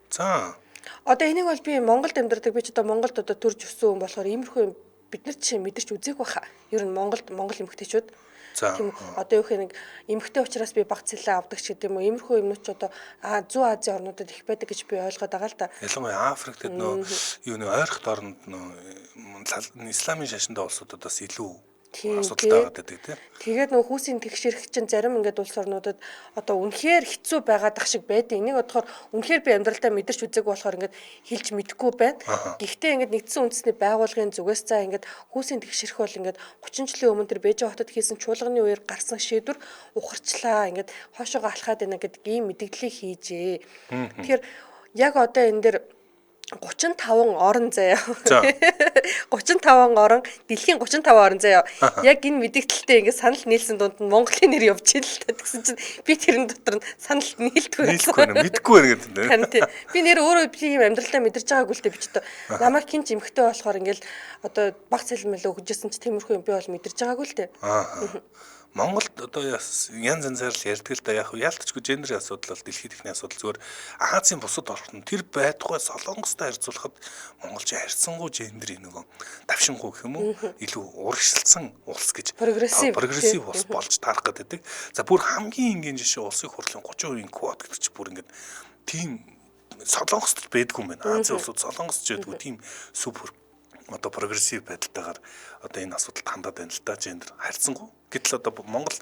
За одоо энийг бол би Монголд амьдардаг би ч одоо Монголд одоо төрж өссөн хүн болохоор иймэрхүү юм бид нар чинь мэдэрч үзээгүй баха. Ер нь Монгол эмэгтэйчүүд тийм одоо юу гэх нэг эмэгтэй учраас би баг цэлээ авдаг ч гэдэг юм уу. Иймэрхүү юмнууд ч одоо Зүүн Азийн орнуудад их байдаг гэж би ойлгоод байгаа л да. Ялангуяа Африкт юу нэг ойрхот оронд исламын шашинтай улсуудад бас илүү асуудалтай байдаг тийм. Тэгээд нөгөө хүүсийн тэгшэрх чинь зарим ингээд улс орнуудад одоо үнэхээр хэцүү байгаад ах шиг байдаг. Энийг бодохоор үнэхээр би амьдралдаа мэдэрч үзээгүй болохоор ингээд хэлж мэдэхгүй байна. Гэхдээ ингээд нэгдсэн үндэсний байгууллагын зүгээс за ингээд хүүсийн тэгшэрх бол ингээд 30 жилийн өмнө тэр Бээжин хотод хийсэн чуулганы үеэр гарсан шийдвэр ухарчлаа. Ингээд хоошоогоо алхаад байна гэдэг ийм мэдээллийг хийжээ. Тэгэхээр яг одоо энэ дэр 35 орон заяа. 35 орон, дэлхийн 35 орон заяа. Яг энэ мэдээлэлтэй ингээд санал нийлсэн дунд нь Монголын нэр явж ийл та гэсэн чинь би тэрэн дотор нь санал нийлдэггүй. Мэдгүй байна гэдэг. Би нэр өөрөө би юм амьдралдаа мэдэрч байгаагүй л дээ би ч одоо намайг хинч эмхтэй болохоор ингээд одоо баг цалмал өгжсэн чи тиймэрхүү юм би бол мэдэрч байгаагүй л дээ. Монголд одоо янз янзаар л ярьдаг л да яг яалтчгүй гендерийн асуудал бол дэлхийд ихний асуудал зүгээр Азийн бусад орнууд тэр байдгүй Солонгостой харьцуулахад монголч харьцангуй гендерийн нөгөө давшингуй гэх юм уу илүү урагшилсан улс гэж прогрессив улс болж таарах гэдэг. За бүр хамгийн энгийн жишээ улсын хурлын 30% квот гэдэг чи бүр ингээд тийм Солонгост байдгүй юм байна. Азийн улсууд Солонгосч байдгүй тийм супер одоо прогрессив байдалтайгаар одоо энэ асуудалд хандаад байна л да гендер харьцангуй. Гэтэл одоо Монгол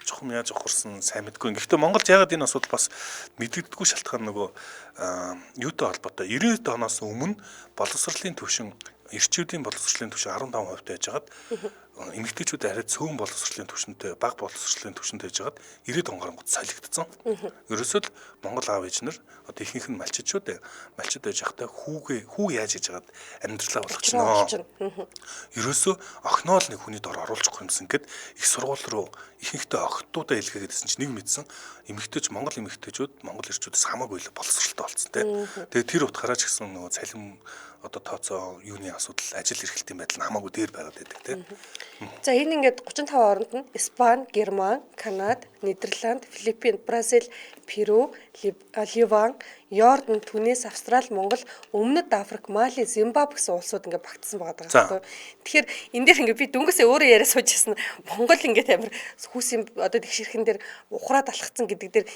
жоохон яаж ухарсан сайн мэдгүй. Гэхдээ Монголд ягаад энэ асуудал бас мэдэгддэггүй шалтгаан нөгөө юутай холбоотой 90-ад оноос өмнө боловсролын түвшин эрчүүдийн боловсролын түвшин 15% байж хагаад эмэгтэйчүүд арай цөөн боловсролын түвшинтэй, бага боловсролын түвшинтэй жагаад 90 онгоронгод солигдсон. Ерөөсөө л Монгол аав ээж нар одоо ихэнх нь малчид шүү дээ. Малчид байж захтай хүү яаж хийж яагаад амьдралаа болгочихноо. Ерөөсөө охиноо л нэг хүний дор оруулахгүй юмсан гэд их сургууль руу ихэнхдээ охтуудаа илгээгээд гэсэн чинь нэг мэдсэн эмэгтэйч Монгол эмэгтэйчүүд Монгол эрчүүдээс хамаагүй л боловсролтой болсон те. Тэгээ тэр утгаараа ч гэсэн нөгөө цалин одоо тооцоо юуны асуудал ажил эрхлэлтийн байдал нь хамаагүй дээр байгаад байдаг те. За энэ ингээд 35 оронд нь Испани, Герман, Канада, Нидерланд, Филиппин, Бразил, Перу, Ливан, Йордан, Түнес, Австрали, Монгол, Өмнөд Африк, Мали, Зимбабwe гэсэн улсууд ингээд багтсан байгаа байхгүй. Тэгэхээр энэ дээр ингээд би дөнгөсөө өөрөө яриа суужсэн Монгол ингээд амар хүүсийн одоо тэгшэрхэн дээр ухраад алхацсан гэдэг дээр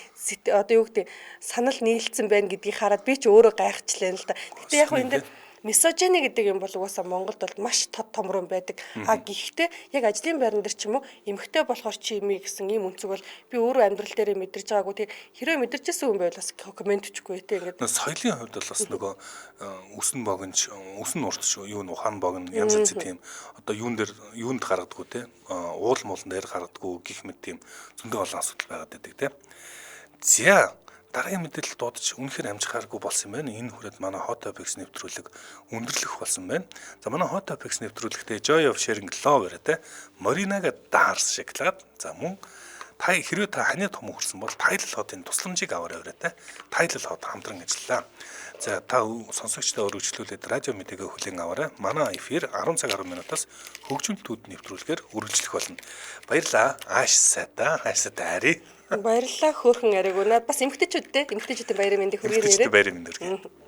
одоо юу гэдэг санал нийлцсэн байна гэдгийг хараад би ч өөрөө гайхчихлаа л да. Гэтэ яг хөө энэ дээр мисожини гэдэг юм бол угаасаа Монголд бол маш тод томрон байдаг. Гэхдээ яг ажлын байран дээр ч юм уу эмэгтэй болохоор чи имий гэсэн ийм үнцэг бол би өөрөө амьдрал дээр мэдэрч байгаагүй. Тэг хэрвээ мэдэрчсэн хүн байвал бас комент өчгүй те ингээд. Соёлын хувьд бол бас нөгөө үсэн богинч, үсэн урт шүү, юу н ухаан богино янз янз тийм одоо юунд гаргадаггүй те. Уул муулан дээр гаргадаггүй гих мэт тийм зөндөө олон асуудал байгаад байдаг те. За дараагийн мэдээлэл дуудаж үнэхээр амжихааргүй болсон юм байна. Энэ хүрээд манай Hot Topics нэвтрүүлэг өндөрлөх болсон байна. За манай Hot Topics нэвтрүүлэгтээ Joy of Sharing Love гэдэг Marinaga Dars шоколад. За мөн хэрвээ та ханы том хүрсэн бол Tidal Hot-ын тусламжийг аваарай те. Tidal Hot хамтран ажиллаа. За та сонсогчдоо өргөжлүүлээд радио мэдээгээ хүлээн аваарай. Манай эфир 10 цаг 10 минутаас хөгжмөн түүд нэвтрүүлгээр үргэлжлэх болно. Баярлалаа. Ааш сайта ари. Баярлалаа хөөрхөн ариг өнөө бас эмгтээчүүдтэй баярын мэндийг хүргэе нэрээ. Баярын мэнд хүргэе.